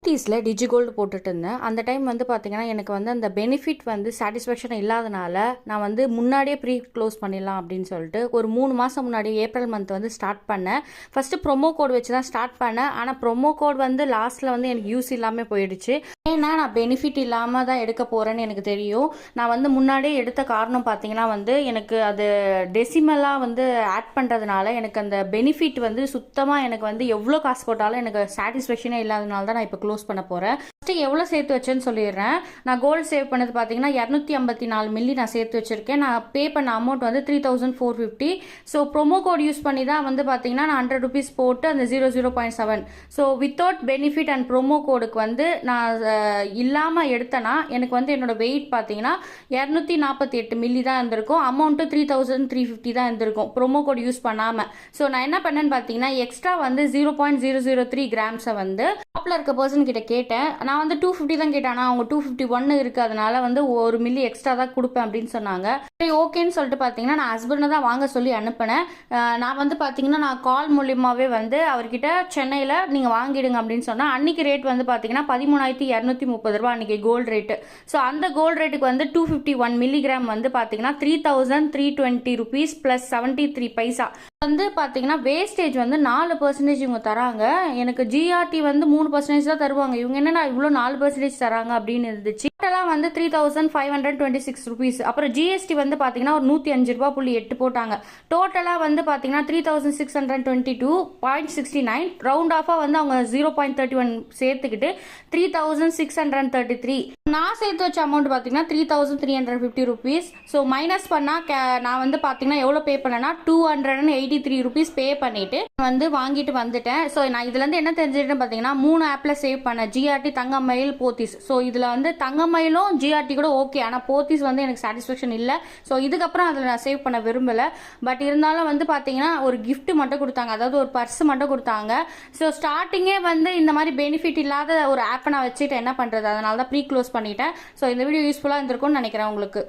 டீஸில் DigiGold போட்டுட்டு இருந்தேன். அந்த டைம் வந்து பார்த்தீங்கன்னா எனக்கு வந்து அந்த பெனிஃபிட் வந்து சாட்டிஸ்ஃபேக்ஷன் இல்லாதனால நான் வந்து முன்னாடியே ப்ரீ க்ளோஸ் பண்ணிடலாம் அப்படின்னு சொல்லிட்டு ஒரு 3 மாதம் முன்னாடி ஏப்ரல் மந்த் வந்து ஸ்டார்ட் பண்ணேன். ஃபஸ்ட்டு ப்ரொமோ கோட் வச்சு தான் ஸ்டார்ட் பண்ணேன். ஆனால் ப்ரொமோ கோட் வந்து லாஸ்ட்டில் வந்து எனக்கு யூஸ் இல்லாமல் போயிடுச்சு. ஏன்னா நான் பெனிஃபிட் இல்லாமல் தான் எடுக்க போகிறேன்னு எனக்கு தெரியும். நான் வந்து முன்னாடியே எடுத்த காரணம் பார்த்தீங்கன்னா வந்து எனக்கு அது டெசிமலாக வந்து ஆட் பண்ணுறதுனால எனக்கு அந்த பெனிஃபிட் வந்து சுத்தமாக எனக்கு வந்து எவ்வளோ காசு போட்டாலும் எனக்கு சாட்டிஸ்ஃபேக்ஷனே இல்லாதனால தான் நான் இப்போ க்ளோஸ் பண்ண போகிறேன். ஃபஸ்ட்டு எவ்வளோ சேர்த்து வச்சேன்னு சொல்லிடுறேன். நான் கோல்டு சேவ் பண்ணது பார்த்தீங்கன்னா 254 மில்லி நான் சேர்த்து வச்சுருக்கேன். நான் பே பண்ண அமௌண்ட் வந்து 3450. ஸோ ப்ரொமோ கோட் யூஸ் பண்ணி தான் வந்து பார்த்தீங்கன்னா நான் 100 ருபீஸ் போட்டு அந்த 0.7. So without benefit and promo கோடுக்கு வந்து நான் இல்லாமல் எடுத்தேன்னா எனக்கு வந்து என்னோட வெயிட் பார்த்தீங்கன்னா 248 மில்லி தான் இருந்திருக்கும். அமௌண்ட்டு 3350 தான் இருந்திருக்கும் ப்ரொமோ கோட் யூஸ் பண்ணாமல். ஸோ நான் என்ன பண்ணேன்னு பார்த்தீங்கன்னா எக்ஸ்ட்ரா வந்து 0.003 கிராம்ஸை வந்து ஷாப்பில் இருக்க பர்சன் கிட்ட கேட்டேன். நான் வந்து 250 தான் கேட்டேன். ஆனால் அவங்க 251 இருக்குது, அதனால வந்து 1 மில்லி எக்ஸ்ட்ரா தான் கொடுப்பேன் அப்படின்னு சொன்னாங்க. சரி ஓகேன்னு சொல்லிட்டு பார்த்தீங்கன்னா நான் ஹஸ்பண்டை தான் வாங்க சொல்லி அனுப்பினேன். நான் வந்து பார்த்தீங்கன்னா நான் கால் மூலியமாகவே வந்து அவர்கிட்ட சென்னையில் நீங்கள் வாங்கிடுங்க அப்படின்னு சொன்னால் அன்றைக்கி ரேட் வந்து பார்த்தீங்கன்னா 13,230 ரூபா அன்றைக்கி கோல்டு ரேட்டு. ஸோ அந்த கோல்டு ரேட்டுக்கு வந்து 251 மில்லிகிராம் வந்து பார்த்தீங்கன்னா 3,320 ருபீஸ் ப்ளஸ் 73 பைசா வந்து பார்த்தீங்கன்னா வேஸ்டேஜ் வந்து 4% இவங்க தராங்க. எனக்கு ஜிஆர்டி வந்து 3% தான் தருவாங்க. இவங்க என்னன்னா இவ்வளோ 4% தராங்க அப்படின்னு இருந்துச்சு. டோட்டலாக வந்து 3,526 ருபீஸ். அப்புறம் ஜிஎஸ்டி வந்து பார்த்தீங்கன்னா ஒரு 105.8 போட்டாங்க. டோட்டலாக வந்து பார்த்தீங்கன்னா 3,622.69. ரவுண்ட் ஆஃபாக வந்து அவங்க 0.31 சேர்த்துக்கிட்டு 3,633. நான் சேர்த்து வச்ச அமௌண்ட் பார்த்தீங்கன்னா 3,350 ருபீஸ். ஸோ மைனஸ் பண்ணால் நான் வந்து பார்த்தீங்கன்னா எவ்வளோ பே பண்ணேன்னா 283 ருபீஸ் பே பண்ணிட்டு வந்து வாங்கிட்டு வந்துட்டேன். ஸோ நான் இதுலேருந்து என்ன தெரிஞ்சுக்கிட்டேன்னு பார்த்தீங்கன்னா 3 ஆப்பில் சேவ் பண்ணேன். ஜிஆர்டி, தங்கமயில், போத்தீஸ். ஸோ இதில் வந்து தங்கமயிலும் ஜிஆர்டி கூட ஓகே, ஆனால் போத்தீஸ் வந்து எனக்கு சாட்டிஸ்ஃபேக்ஷன் இல்லை. ஸோ இதுக்கப்புறம் அதில் நான் சேவ் பண்ண விரும்பலை. பட் இருந்தாலும் வந்து பார்த்தீங்கன்னா ஒரு கிஃப்ட் மட்டும் கொடுத்தாங்க, அதாவது ஒரு பர்ஸ் மட்டும் கொடுத்தாங்க. ஸோ ஸ்டார்டிங்கே வந்து இந்த மாதிரி பெனிஃபிட் இல்லாத ஒரு ஆப்பை நான் வச்சுட்டு என்ன பண்ணுறது, அதனால தான் ப்ரீ க்ளோஸ் பண்ணிட்டேன். ஸோ இந்த வீடியோ யூஸ்ஃபுல்லாக இருந்திருக்கும்னு நினைக்கிறேன் உங்களுக்கு.